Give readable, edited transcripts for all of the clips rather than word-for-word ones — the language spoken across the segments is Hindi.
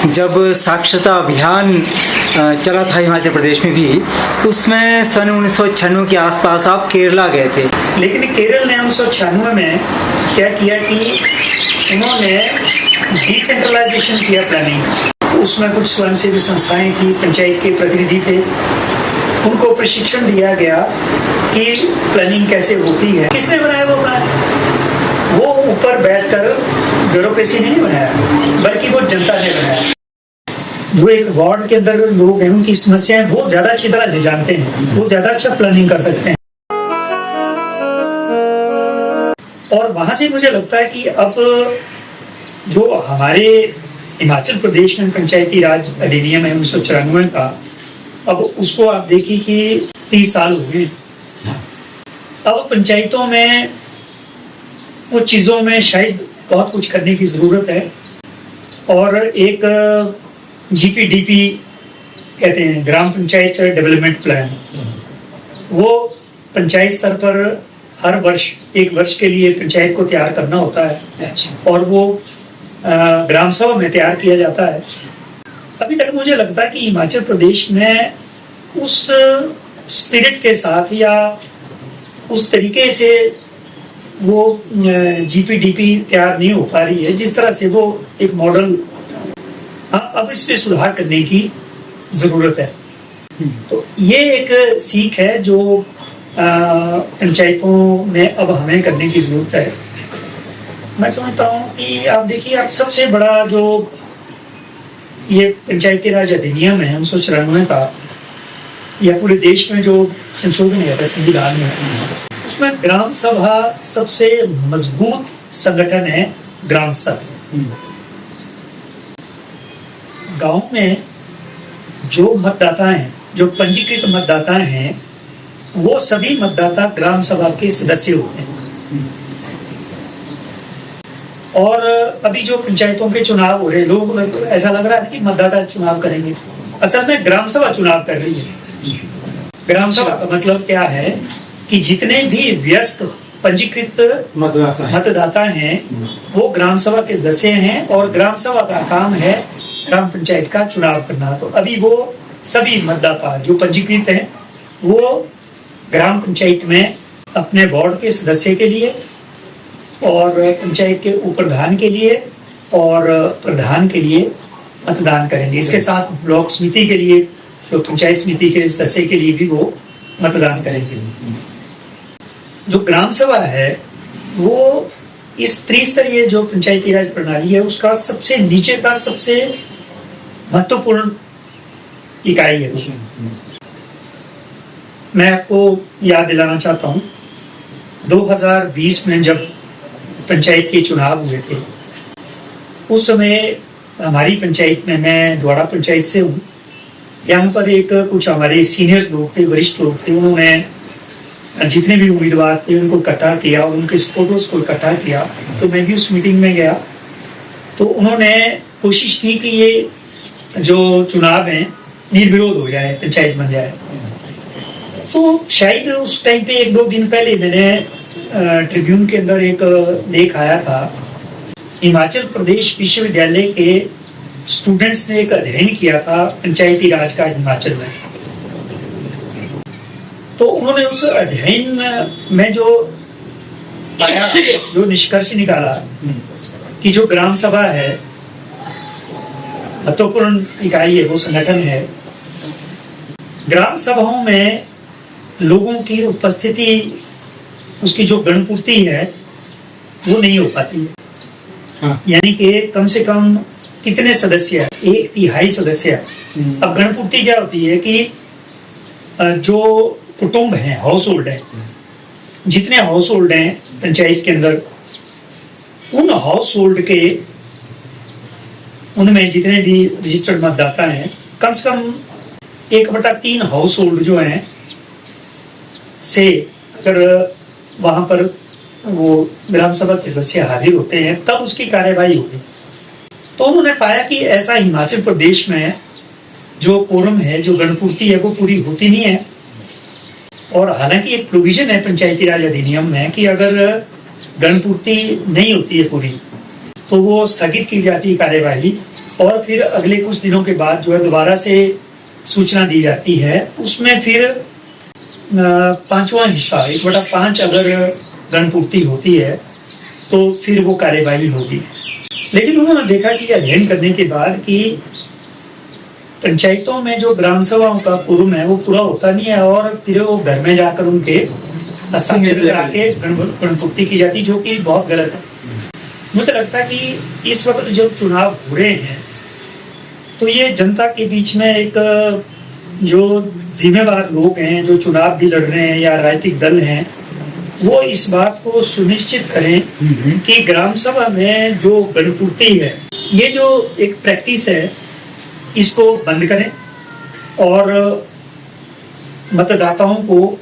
जब साक्षरता अभियान चला था हिमाचल प्रदेश में भी, उसमें सन 1996 के आसपास आप केरला गए थे। लेकिन केरल ने 1996 में क्या किया कि उन्होंने डिसेंट्रलाइजेशन किया प्लानिंग। उसमें कुछ स्वयंसेवी संस्थाएं थी, पंचायत के प्रतिनिधि थे, उनको प्रशिक्षण दिया गया कि प्लानिंग कैसे होती है। किसने बनाया वो प्लान? वो ऊपर बैठकर ब्यूरोक्रेसी ने नहीं बनाया, बल्कि वो जनता ने बनाया। जो एक वार्ड के अंदर लोग हैं, उनकी समस्याएं बहुत ज्यादा अच्छी तरह से जानते हैं, वो ज्यादा अच्छा प्लानिंग कर सकते हैं। और वहां से मुझे लगता है कि अब जो हमारे हिमाचल प्रदेश में पंचायती राज अधिनियम है 1994 का, अब उसको आप देखिए कि 30 साल हो गए। अब पंचायतों में कुछ चीजों में शायद बहुत कुछ करने की जरूरत है। और एक GPDP कहते हैं, ग्राम पंचायत डेवलपमेंट प्लान, वो पंचायत स्तर पर हर वर्ष, एक वर्ष के लिए पंचायत को तैयार करना होता है और वो ग्राम सभा में तैयार किया जाता है। अभी तक मुझे लगता है कि हिमाचल प्रदेश में उस स्पिरिट के साथ या उस तरीके से वो GPDP तैयार नहीं हो पा रही है जिस तरह से वो एक मॉडल। हाँ, अब इस पे सुधार करने की जरूरत है। तो ये एक सीख है जो पंचायतों में अब हमें करने की जरूरत है। मैं समझता हूँ कि आप देखिए, आप सबसे बड़ा जो ये पंचायती राज अधिनियम है 1994 का, या पूरे देश में जो संशोधन हुआ था संविधान में, उसमें ग्राम सभा सबसे मजबूत संगठन है। ग्राम सभा गांव में जो मतदाता हैं, जो पंजीकृत मतदाता हैं, वो सभी मतदाता ग्राम सभा के सदस्य होते हैं। और अभी जो पंचायतों के चुनाव हो रहे, लोग ऐसा लग रहा है कि मतदाता चुनाव करेंगे, असल में ग्राम सभा चुनाव कर रही है। ग्राम सभा का मतलब क्या है कि जितने भी व्यस्त पंजीकृत मतदाता हैं वो ग्राम सभा के सदस्य हैं, और ग्राम सभा का काम है ग्राम पंचायत का चुनाव करना। तो अभी वो सभी मतदाता जो पंजीकृत हैं वो ग्राम पंचायत में अपने वार्ड के सदस्य के लिए और पंचायत के उप प्रधान के लिए और प्रधान के लिए मतदान करेंगे। इसके साथ ब्लॉक समिति के लिए, जो पंचायत समिति के सदस्य के लिए भी वो मतदान करेंगे। जो ग्राम सभा है वो इस त्रिस्तरीय जो पंचायती राज प्रणाली है उसका सबसे नीचे का सबसे महत्वपूर्ण इकाई है। मैं आपको याद दिलाना चाहता हूँ, 2020 में जब पंचायत के चुनाव हुए थे, उस समय हमारी पंचायत में, मैं द्वाड़ा पंचायत से हूँ, यहाँ पर एक कुछ हमारे सीनियर लोग थे, वरिष्ठ लोग थे, उन्होंने जितने भी उम्मीदवार थे उनको इकट्ठा किया और उनके सपोर्टर्स को इकट्ठा किया। तो मैं भी उस मीटिंग में गया। तो उन्होंने कोशिश की कि ये जो चुनाव है निर्विरोध हो जाए, पंचायत बन जाए। तो शायद उस टाइम पे 1-2 दिन पहले मैंने ट्रिब्यून के अंदर एक लेख आया था, हिमाचल प्रदेश विश्वविद्यालय के स्टूडेंट्स ने एक अध्ययन किया था पंचायती राज का हिमाचल में। तो उन्होंने उस अध्ययन में जो पाया, जो निष्कर्ष निकाला कि जो ग्राम सभा है महत्वपूर्ण इकाई है, वो संगठन है। ग्राम सभाओं में लोगों की उपस्थिति, उसकी जो गणपूर्ति है वो नहीं हो पाती है। हाँ। यानी कि कम से कम कितने सदस्य, 1/3 सदस्य। अब गणपूर्ति क्या होती है कि जो कुटुंब हैं, हाउस होल्ड है, जितने हाउस होल्ड हैं पंचायत के अंदर, उन हाउस होल्ड के, उनमें जितने भी रजिस्टर्ड मतदाता हैं, कम से कम 1/3 हाउस होल्ड जो हैं से अगर वहां पर वो ग्राम सभा के सदस्य हाजिर होते हैं तब उसकी कार्यवाही होगी। तो उन्होंने पाया कि ऐसा हिमाचल प्रदेश में जो कोरम है, जो गणपूर्ति है, वो पूरी होती नहीं है। और हालांकि एक प्रोविजन है पंचायती राज अधिनियम में कि अगर गणपूर्ति नहीं होती है पूरी, तो वो स्थगित की जाती है कार्यवाही, और फिर अगले कुछ दिनों के बाद जो है दोबारा से सूचना दी जाती है। उसमें फिर 5वां हिस्सा 1/5 अगर ऋणपूर्ति होती है तो फिर वो कार्यवाही होगी। लेकिन उन्होंने देखा कि अध्ययन करने के बाद कि पंचायतों में जो ग्राम सभाओं का कुरुम है वो पूरा होता नहीं है, और फिर वो घर में जाकर उनके हस्ताक्षर करा के ऋणपूर्ति की जाती, जो कि बहुत गलत है। मुझे लगता है कि इस वक्त जब चुनाव हो रहे हैं तो ये जनता के बीच में एक जो जिम्मेदार लोग हैं, जो चुनाव भी लड़ रहे हैं या राजनीतिक दल हैं, वो इस बात को सुनिश्चित करें कि ग्राम सभा में जो ऋणपूर्ति है, ये जो एक प्रैक्टिस है, इसको बंद करें, और मतदाताओं को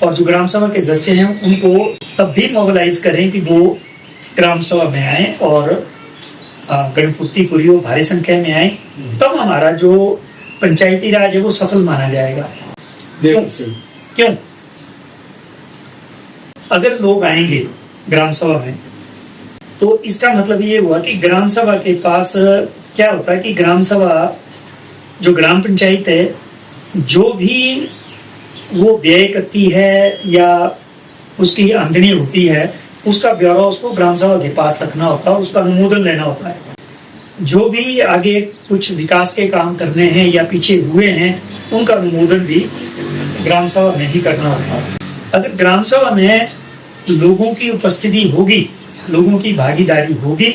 और जो ग्राम सभा के सदस्य हैं उनको तब भी मोबिलाइज करें कि वो ग्राम सभा में आए और ऋणपूर्ति पूरी हो, भारी संख्या में आए, तब हमारा जो पंचायती राज है वो सफल माना जाएगा। क्यों? अगर लोग आएंगे ग्राम सभा में तो इसका मतलब ये हुआ कि ग्राम सभा के पास क्या होता है कि ग्राम सभा जो ग्राम पंचायत है, जो भी वो व्यय करती है या उसकी आमदनी होती है, उसका ब्यौरा उसको ग्राम सभा के पास रखना होता है और उसका अनुमोदन लेना होता है। जो भी आगे कुछ विकास के काम करने हैं या पीछे हुए हैं, उनका अनुमोदन भी ग्राम सभा में ही करना होता है। अगर ग्राम सभा में लोगों की उपस्थिति होगी, लोगों की भागीदारी होगी,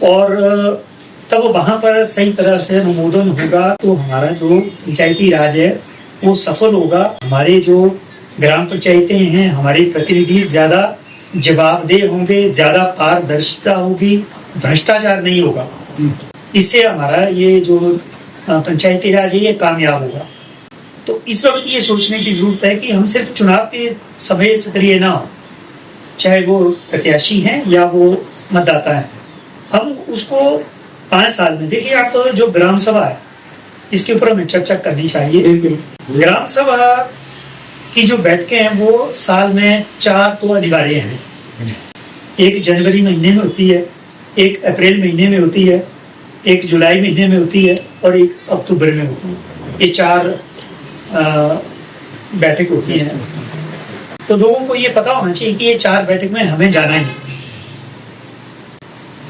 और तब वहां पर सही तरह से अनुमोदन होगा, तो हमारा जो पंचायती राज है वो सफल होगा। हमारे जो ग्राम पंचायतें हैं, हमारे प्रतिनिधि ज्यादा जवाबदेह होंगे, ज्यादा पारदर्शिता होगी, भ्रष्टाचार नहीं होगा। इससे हमारा ये जो पंचायती राज है ये कामयाब होगा। तो इस वक्त ये सोचने की जरूरत है कि हम सिर्फ चुनाव के समय सक्रिय ना हो, चाहे वो प्रत्याशी हैं या वो मतदाता हैं, हम उसको 5 साल में देखिए। आप जो ग्राम सभा है इसके ऊपर हमें चर्चा करनी चाहिए। ग्राम सभा की जो बैठकें हैं वो साल में 4 तो अनिवार्य हैं। एक जनवरी महीने में होती है, एक अप्रैल महीने में होती है, एक जुलाई महीने में होती है और एक अक्टूबर में होती है। ये 4 बैठक होती हैं। तो लोगों को ये पता होना चाहिए कि ये 4 बैठक में हमें जाना है।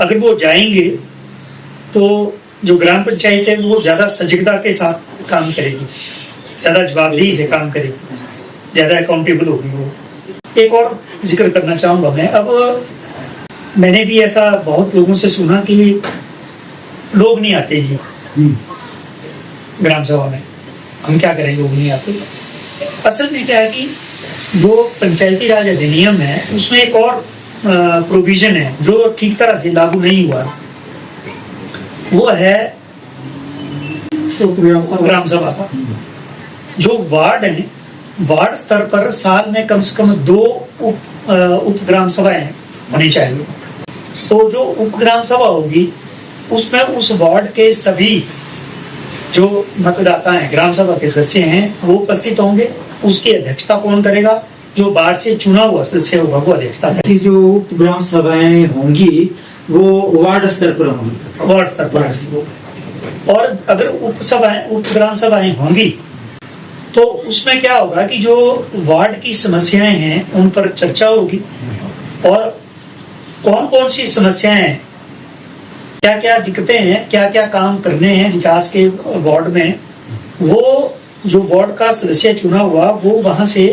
अगर वो जाएंगे तो जो ग्राम पंचायत है वो ज्यादा सजगता के साथ काम करेगी, ज्यादा जवाबदेही से काम करेगी, ज्यादा अकाउंटेबल होगी वो। एक और जिक्र करना चाहूंगा मैं, अब मैंने भी ऐसा बहुत लोगों से सुना कि लोग नहीं आते जी ग्राम सभा में, हम क्या करें, लोग नहीं आते। असल में क्या है कि जो पंचायती राज अधिनियम है उसमें एक और प्रोविजन है जो ठीक तरह से लागू नहीं हुआ, वो है ग्राम सभा का। जो वार्ड है, वार्ड स्तर पर साल में कम से कम 2 उप ग्राम सभाएं होनी चाहिए। तो जो उप ग्राम सभा होगी उसमें उस वार्ड के सभी जो मतदाता हैं, ग्राम सभा के सदस्य हैं, वो उपस्थित होंगे। उसकी अध्यक्षता कौन करेगा? जो वार्ड से चुना हुआ सदस्य होगा वो अध्यक्षता करेगा। जो ग्राम सभाएं होंगी वो वार्ड स्तर पर होंगी, वार्ड स्तर पर। और अगर उप ग्राम सभाएं होंगी तो उसमें क्या होगा कि जो वार्ड की समस्याएं हैं उन पर चर्चा होगी, और कौन कौन सी समस्याएं हैं, क्या क्या दिक्कतें हैं, क्या क्या काम करने हैं विकास के वार्ड में, वो जो वार्ड का सदस्य चुना हुआ वो वहां से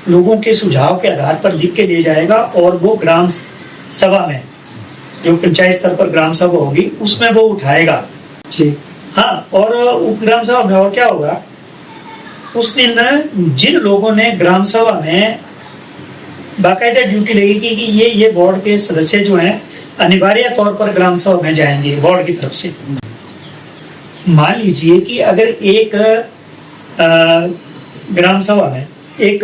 लोगों के सुझाव के आधार पर लिख के ले जाएगा, और वो ग्राम सभा में, जो पंचायत स्तर पर ग्राम सभा होगी उसमें वो उठाएगा। हाँ, और उप ग्राम सभा में और क्या होगा, उस दिन जिन लोगों ने ग्राम सभा में बाकायदा ड्यूटी लगेगी कि ये वार्ड के सदस्य जो हैं अनिवार्य तौर पर ग्राम सभा में जाएंगे वार्ड की तरफ से। मान लीजिए कि अगर एक ग्राम सभा में, एक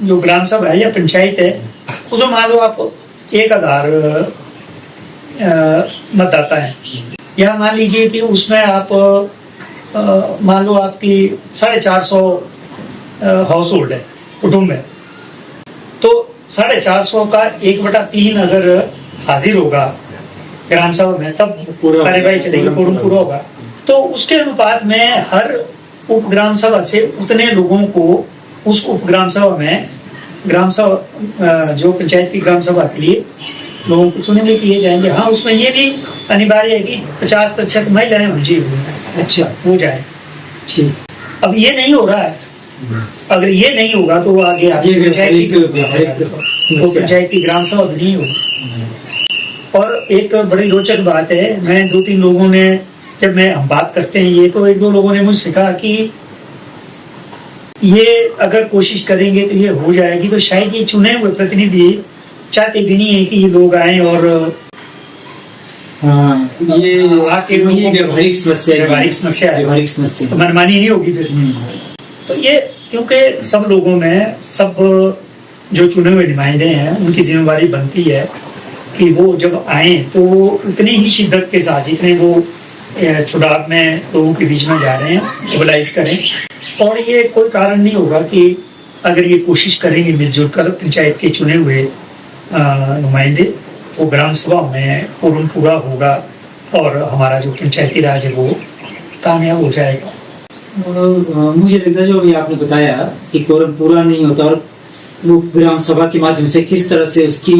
जो ग्राम सभा है या पंचायत है, उसमें मान लो आप 1000 मतदाता है, या मान लीजिए कि उसमें आप मान लो आपकी 450 हाउस होल्ड है, कुटुंब है, तो 450 का 1/3 अगर हाजिर होगा ग्राम सभा में, तब पूरा कार्यवाही चलेगी, कोरम पूरा होगा। तो उसके अनुपात में हर उप ग्राम सभा से उतने लोगों को उस उप ग्राम सभा में ग्राम सभा जो पंचायत की ग्राम सभा के लिए लोगों को चुने किए जाएंगे। हाँ, उसमें ये भी अनिवार्य है कि 50% महिलाएं होनी चाहिए। अच्छा, हो जाए। ठीक। अब ये नहीं हो रहा है, अगर ये नहीं होगा तो वो आगे ये पंचायत की ग्राम सभा भी नहीं होगी। और एक बड़ी रोचक बात है, मैं 2-3 लोगों ने, जब हम बात करते हैं ये, तो 1-2 लोगों ने मुझसे कहा कि ये अगर कोशिश करेंगे तो ये हो जाएगी, तो शायद ये चुने हुए प्रतिनिधि चाहते भी नहीं है कि ये लोग आए और ये आके ये व्यवहारिक समस्या है। तो मनमानी नहीं होगी फिर। तो ये क्योंकि सब लोगों में, सब जो चुने हुए नुमाइंदे हैं, उनकी जिम्मेवारी बनती है कि वो जब आए तो वो उतनी ही शिद्दत के साथ, जितने वो चुनाव में लोगों के बीच में जा रहे हैं, मोबिलाइज करें। और ये कोई कारण नहीं होगा कि अगर ये कोशिश करेंगे मिलजुल कर पंचायत के चुने हुए नुमाइंदे, तो ग्राम सभा में कोरम पूरा होगा और हमारा जो पंचायती राज है वो कामयाब हो जाएगा। मुझे लगता है जो अभी आपने बताया कि कोरम पूरा नहीं होता और वो ग्राम सभा के माध्यम से किस तरह से उसकी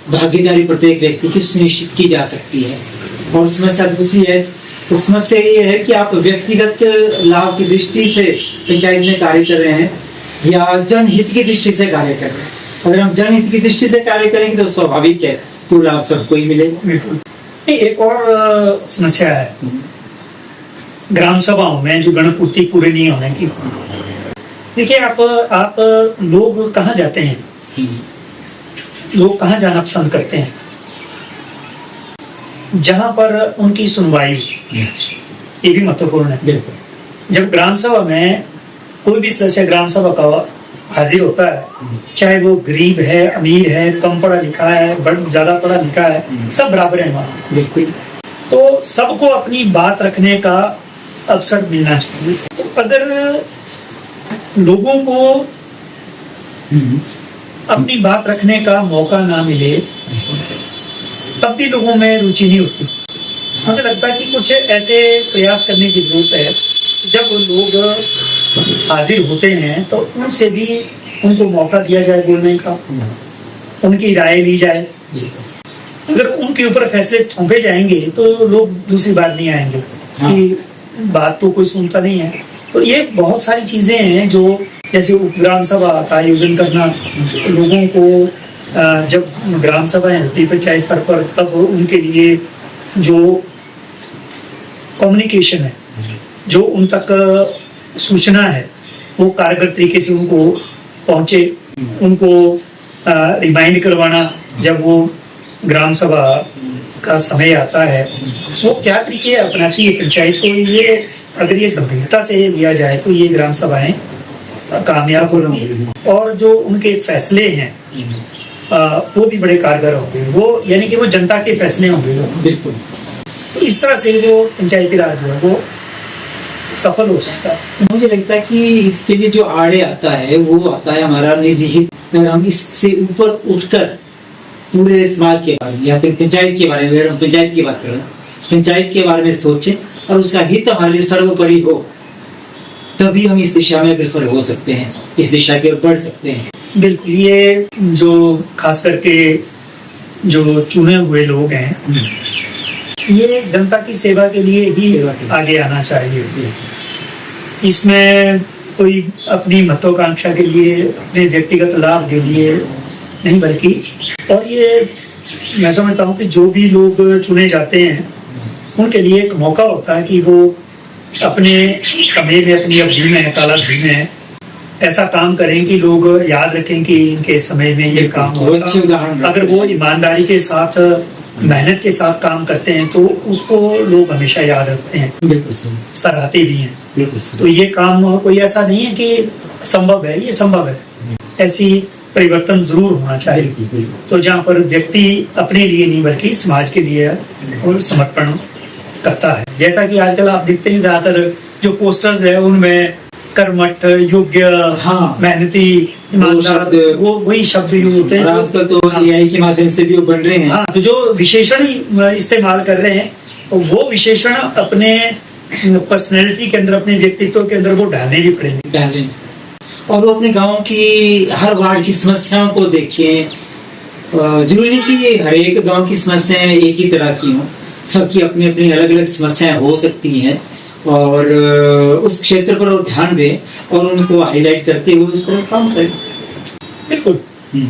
भागीदारी प्रत्येक व्यक्ति की सुनिश्चित की जा सकती है। और समस्या दूसरी है, तो समस्या ये है कि आप व्यक्तिगत लाभ की दृष्टि से पंचायत में कार्य कर रहे हैं या जनहित की दृष्टि से कार्य कर रहे हैं। अगर हम जनहित की दृष्टि से कार्य करेंगे तो स्वाभाविक है तो लाभ सबको ही मिलेगा। बिल्कुल। एक और समस्या है ग्राम सभाओं में, जो गणपूर्ति पूरे नहीं होने की। देखिए, आप लोग कहाँ जाते हैं, लोग कहाँ जाना पसंद करते हैं? जहां पर उनकी सुनवाई, ये भी महत्वपूर्ण है। जब ग्राम सभा में कोई भी सदस्य ग्राम सभा का हाजिर होता है, चाहे वो गरीब है, अमीर है, कम पढ़ा लिखा है, ज्यादा पढ़ा लिखा है, सब बराबर है वहाँ। बिल्कुल। तो सबको अपनी बात रखने का अवसर मिलना चाहिए। तो अगर लोगों को अपनी बात रखने का मौका ना मिले, तब भी लोगों में रुचि नहीं होती। मुझे लगता है कि कुछ ऐसे प्रयास करने की जरूरत है, जब लोग हाजिर होते हैं तो उनसे भी उनको मौका दिया जाए बोलने का, उनकी राय ली जाए। अगर उनके ऊपर फैसले थोपे जाएंगे तो लोग दूसरी बार नहीं आएंगे। कि बात तो कोई सुनता नहीं है। तो ये बहुत सारी चीजें हैं जो, जैसे उपग्राम सभा का आयोजन करना, लोगों को जब ग्राम सभाएं होती पंचायत स्तर पर, तब उनके लिए जो कम्युनिकेशन है, जो उन तक सूचना है, वो कारगर तरीके से उनको पहुंचे, उनको रिमाइंड करवाना जब वो ग्राम सभा का समय आता है, वो क्या तरीके अपनाती है पंचायत। तो ये अगर ये गंभीरता से लिया जाए तो ये ग्राम सभाएं कामयाब होंगी और जो उनके फैसले हैं वो भी बड़े कारगर होंगे। वो यानी कि वो जनता के फैसले होंगे। बिल्कुल। तो इस तरह से जो पंचायती राज है वो सफल हो सकता है। मुझे लगता है कि इसके लिए जो आड़े आता है वो आता है हमारा निजी हित। अगर हम इससे ऊपर उठकर पूरे समाज के बारे में या फिर पंचायत के बारे में, अगर हम पंचायत की बात करें, पंचायत के बारे में सोचें और उसका हित हमारे लिए सर्वोपरि हो, तभी हम इस दिशा में अग्रसर हो सकते हैं, इस दिशा की ओर बढ़ सकते हैं। बिल्कुल। ये जो खास करके जो चुने हुए लोग हैं, ये जनता की सेवा के लिए ही आगे आना चाहिए। इसमें कोई अपनी महत्वाकांक्षा के लिए, अपने व्यक्तिगत लाभ के लिए नहीं, बल्कि और ये मैं समझता हूँ कि जो भी लोग चुने जाते हैं उनके लिए एक मौका होता है कि वो अपने समय में, अपनी अवधि में, कालावधि में ऐसा काम करें कि लोग याद रखें कि इनके समय में ये काम होगा। अगर वो ईमानदारी के साथ, मेहनत के साथ काम करते हैं तो उसको लोग हमेशा याद रखते हैं, बिल्कुल सराहते भी हैं। बिल्कुल। तो ये काम कोई ऐसा नहीं है कि संभव है, ये संभव है। ऐसी परिवर्तन जरूर होना चाहिए। तो जहाँ पर व्यक्ति अपने लिए नहीं बल्कि समाज के लिए और समर्पण करता है। जैसा कि आजकल आप देखते हैं ज्यादातर जो पोस्टर्स है उनमें कर्मठ, योग्य, हाँ। मेहनती, ईमानदार, शब्द- वो वही शब्द यूज होते हैं और जो- आजकल तो एआई के माध्यम से भी वो बन रहे हैं। हाँ, तो जो विशेषण ही इस्तेमाल कर रहे हैं, वो विशेषण अपने पर्सनैलिटी के अंदर, अपने व्यक्तित्व के अंदर वो डालने ही पड़ेंगे। डालें। और वो अपने गांव की हर वार्ड की समस्याओं को देखें। जरूरी नहीं कि हर एक गांव की समस्याएं एक ही तरह की हों, सबकी अपनी अपनी अलग अलग समस्याएं हो सकती हैं, और उस क्षेत्र पर वो ध्यान दें और उनको हाईलाइट करते हुए उस पर काम करें। बिल्कुल। हम्म।